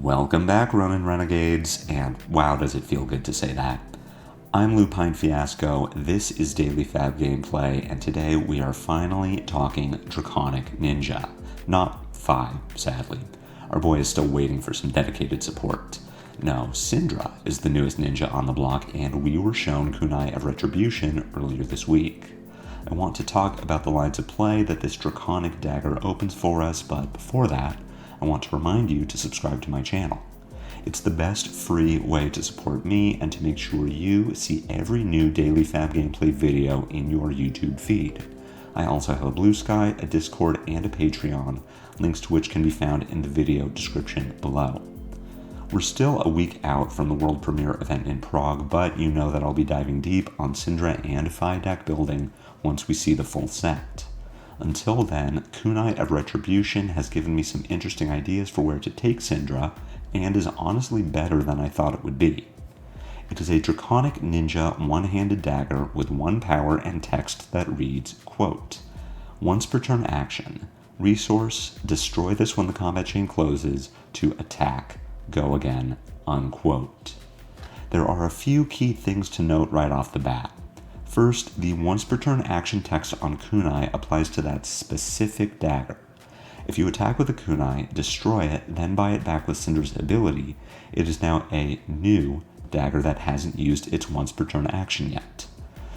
Welcome back, Ronin Renegades, and wow, does it feel good to say that. I'm Lupinefiasco, this is Daily Fab Gameplay, and today we are finally talking Draconic Ninja. Not Fi, sadly. Our boy is still waiting for some dedicated support. No, Cindra is the newest ninja on the block, and we were shown Kunai of Retribution earlier this week. I want to talk about the lines of play that this Draconic dagger opens for us, but before that, I want to remind you to subscribe to my channel. It's the best free way to support me and to make sure you see every new Daily Fab Gameplay video in your YouTube feed. I also have a Blue Sky, a Discord, and a Patreon, links to which can be found in the video description below. We're still a week out from the world premiere event in Prague, but you know that I'll be diving deep on Cindra and Fi deck building once we see the full set. Until then, Kunai of Retribution has given me some interesting ideas for where to take Cindra, and is honestly better than I thought it would be. It is a Draconic Ninja one-handed dagger with 1 power and text that reads, quote, "Once per turn action, resource, destroy this when the combat chain closes, to attack, go again," unquote. There are a few key things to note right off the bat. First, the once per turn action text on Kunai applies to that specific dagger. If you attack with a Kunai, destroy it, then buy it back with Cindra's ability, it is now a new dagger that hasn't used its once per turn action yet.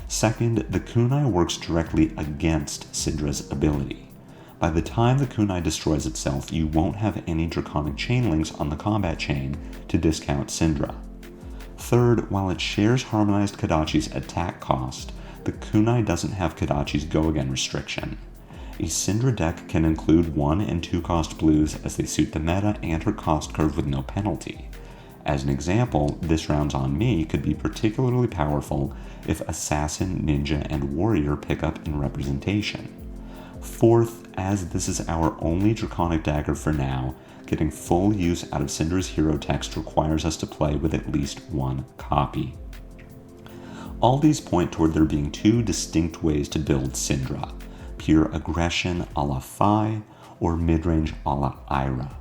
Second, the Kunai works directly against Cindra's ability. By the time the Kunai destroys itself, you won't have any Draconic chain links on the combat chain to discount Cindra. Third, while it shares Harmonized Kodachi's attack cost, the Kunai doesn't have Kodachi's go again restriction. A Cindra deck can include 1 and 2 cost blues as they suit the meta and her cost curve with no penalty. As an example, this rounds on me could be particularly powerful if Assassin, Ninja, and Warrior pick up in representation. Fourth, as this is our only Draconic dagger for now, getting full use out of Cindra's hero text requires us to play with at least 1 copy. All these point toward there being 2 distinct ways to build Cindra: pure aggression a la Fi, or midrange a la Ira.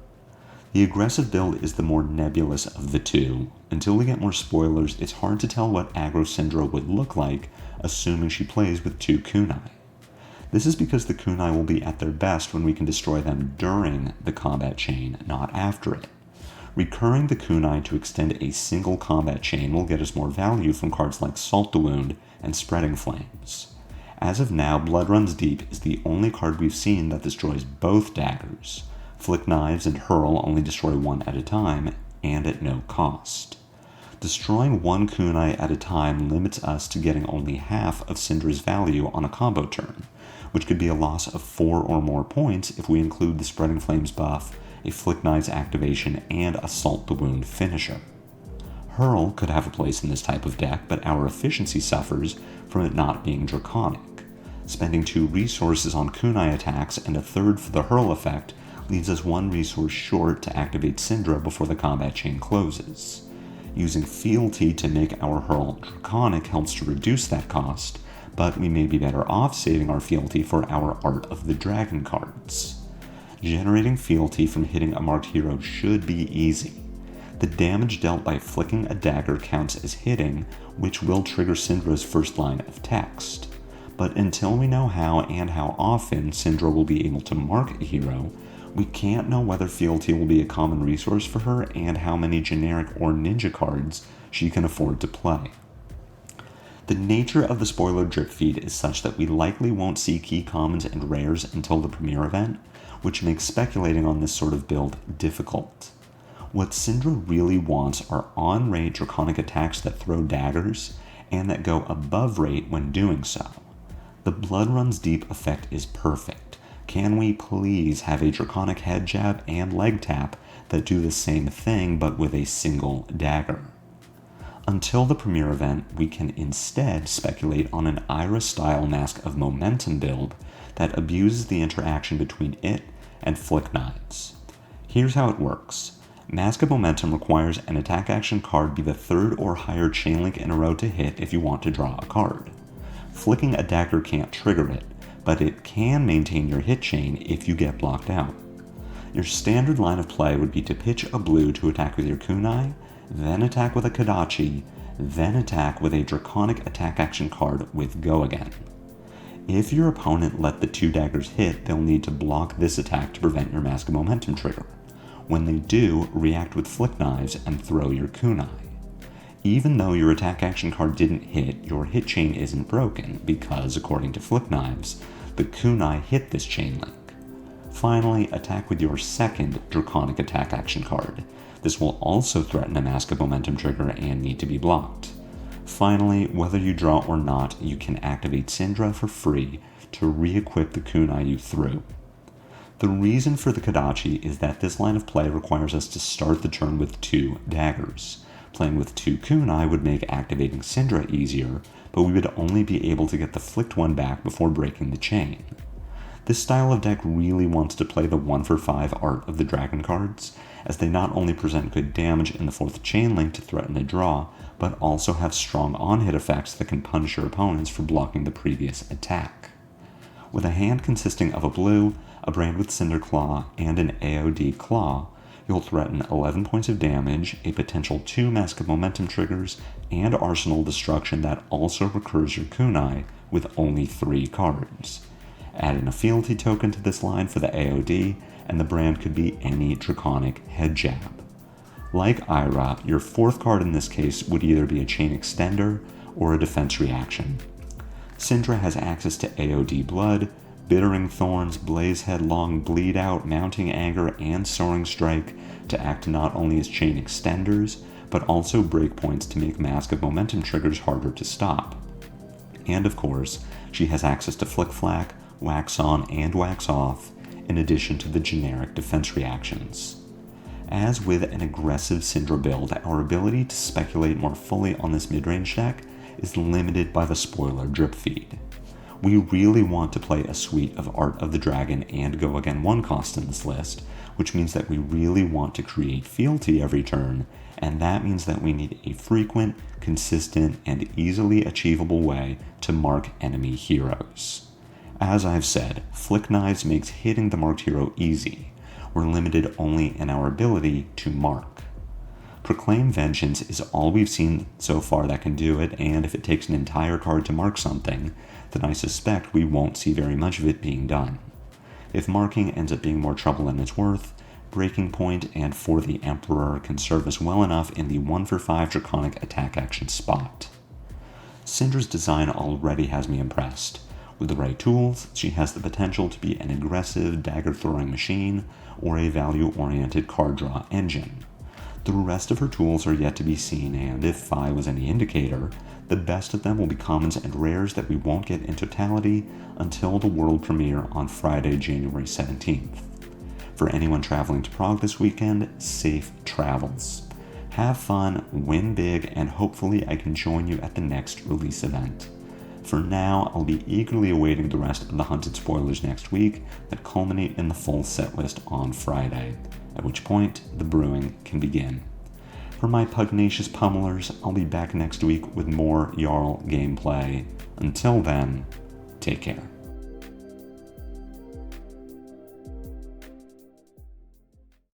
The aggressive build is the more nebulous of the two. Until we get more spoilers, it's hard to tell what aggro Cindra would look like, assuming she plays with 2 Kunai. This is because the Kunai will be at their best when we can destroy them during the combat chain, not after it. Recurring the Kunai to extend a single combat chain will get us more value from cards like Salt the Wound and Spreading Flames. As of now, Blood Runs Deep is the only card we've seen that destroys both daggers. Flick Knives and Hurl only destroy 1 at a time, and at no cost. Destroying 1 Kunai at a time limits us to getting only half of Cindra's value on a combo turn, which could be a loss of 4 or more points if we include the Spreading Flames buff, a Flick Knives activation, and a Salt the Wound finisher. Hurl could have a place in this type of deck, but our efficiency suffers from it not being Draconic. Spending 2 resources on Kunai attacks and a third for the Hurl effect leaves us 1 resource short to activate Cindra before the combat chain closes. Using Fealty to make our Hurl Draconic helps to reduce that cost, but we may be better off saving our Fealty for our Art of the Dragon cards. Generating Fealty from hitting a marked hero should be easy. The damage dealt by flicking a dagger counts as hitting, which will trigger Cindra's first line of text. But until we know how and how often Cindra will be able to mark a hero, we can't know whether Fealty will be a common resource for her and how many generic or ninja cards she can afford to play. The nature of the spoiler drip feed is such that we likely won't see key commons and rares until the premiere event, which makes speculating on this sort of build difficult. What Cindra really wants are on-rate Draconic attacks that throw daggers, and that go above rate when doing so. The Blood Runs Deep effect is perfect. Can we please have a Draconic head jab and leg tap that do the same thing but with a single dagger? Until the premiere event, we can instead speculate on an Ira-style Mask of Momentum build that abuses the interaction between it and Flick Knives. Here's how it works. Mask of Momentum requires an attack action card be the 3rd or higher chain link in a row to hit if you want to draw a card. Flicking a dagger can't trigger it, but it can maintain your hit chain if you get blocked out. Your standard line of play would be to pitch a blue to attack with your kunai, then attack with a Kodachi, then attack with a Draconic attack action card with Go Again. If your opponent let the 2 daggers hit, they'll need to block this attack to prevent your Mask of Momentum trigger. When they do, react with Flick Knives and throw your kunai. Even though your attack action card didn't hit, your hit chain isn't broken because, according to Flick Knives, the kunai hit this chain link. Finally, attack with your second Draconic attack action card. This will also threaten a Mask of Momentum trigger and need to be blocked. Finally, whether you draw or not, you can activate Cindra for free to re-equip the kunai you threw. The reason for the Kodachi is that this line of play requires us to start the turn with 2 daggers. Playing with 2 kunai would make activating Cindra easier, but we would only be able to get the flicked one back before breaking the chain. This style of deck really wants to play the 1-for-5 art of the dragon cards, as they not only present good damage in the 4th chain link to threaten a draw, but also have strong on-hit effects that can punish your opponents for blocking the previous attack. With a hand consisting of a blue, a brand with Cinder Claw, and an AOD Claw, you'll threaten 11 points of damage, a potential 2 Mask of Momentum triggers, and Arsenal Destruction that also recurs your kunai with only 3 cards. Add in a fealty token to this line for the AOD, and the brand could be any Draconic head jab. Like Ira, your 4th card in this case would either be a Chain Extender or a defense reaction. Cindra has access to AOD Blood, Bittering Thorns, Blaze Headlong, Bleed Out, Mounting Anger, and Soaring Strike to act not only as chain extenders, but also breakpoints to make Mask of Momentum triggers harder to stop. And of course, she has access to Flick Flack, Wax On, and Wax Off, in addition to the generic defense reactions. As with an aggressive Cindra build, our ability to speculate more fully on this mid-range deck is limited by the spoiler drip feed. We really want to play a suite of Art of the Dragon and Go Again 1 cost in this list, which means that we really want to create fealty every turn, and that means that we need a frequent, consistent, and easily achievable way to mark enemy heroes. As I've said, Flick Knives makes hitting the marked hero easy. We're limited only in our ability to mark. Proclaim Vengeance is all we've seen so far that can do it, and if it takes an entire card to mark something, then I suspect we won't see very much of it being done. If marking ends up being more trouble than it's worth, Breaking Point and For the Emperor can serve us well enough in the 1-for-5 Draconic attack action spot. Cindra's design already has me impressed. With the right tools, she has the potential to be an aggressive dagger-throwing machine or a value-oriented card draw engine. The rest of her tools are yet to be seen, and if Phi was any indicator, the best of them will be commons and rares that we won't get in totality until the world premiere on Friday, January 17th. For anyone traveling to Prague this weekend, safe travels. Have fun, win big, and hopefully I can join you at the next release event. For now, I'll be eagerly awaiting the rest of the Hunted spoilers next week that culminate in the full set list on Friday, at which point the brewing can begin. For my pugnacious pummelers, I'll be back next week with more Jarl gameplay. Until then, take care.